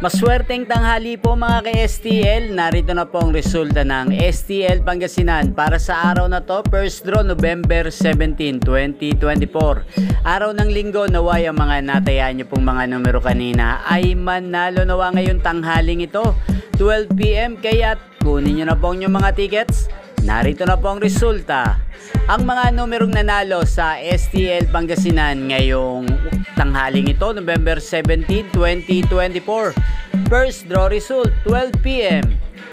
Maswerteng tanghali po mga ka-STL, narito na po ang resulta ng STL Pangasinan para sa araw na to, first draw November 17, 2024. Araw ng linggo, naway ang mga natayaan nyo pong mga numero kanina ay manalo nawa ngayong tanghaling ito, 12 PM, kaya kunin nyo na po ang inyong mga tickets. Narito na po ang resulta. Ang mga numerong nanalo sa STL Pangasinan ngayong tanghaling ito, November 17, 2024. First draw result, 12 PM,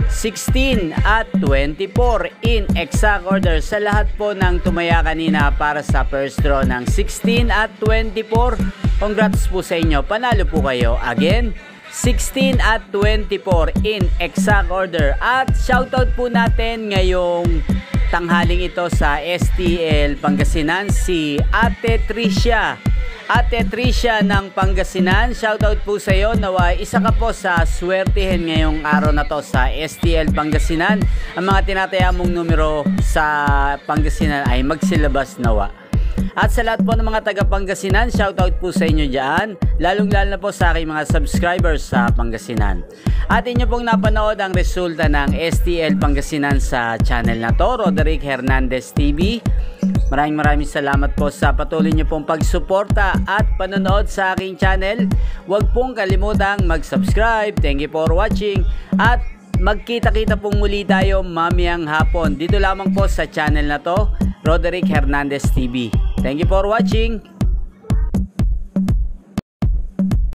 16 at 24 in exact order sa lahat po ng tumaya kanina para sa first draw ng 16 at 24. Congrats po sa inyo, panalo po kayo. Again, 16 at 24 in exact order. At shoutout po natin ngayong tanghaling ito sa STL Pangasinan si Ate Tricia. Ate Tricia ng Pangasinan, shoutout po sa iyo. Nawa isa ka po sa swertihin ngayong araw na to sa STL Pangasinan. Ang mga tinataya mong numero sa Pangasinan ay magsilabas nawa. At sa lahat po ng mga taga Pangasinan, shoutout po sa inyo dyan, lalong-lalo na po sa aking mga subscribers sa Pangasinan. At inyo pong napanood ang resulta ng STL Pangasinan sa channel na to, Roderick Hernandez TV. Maraming salamat po sa patuloy nyo pong pagsuporta at panonood sa aking channel. Huwag pong kalimutang mag-subscribe. Thank you for watching at magkita-kita pong muli tayo mamayang hapon dito lamang po sa channel na to, Roderick Hernandez TV. Thank you for watching.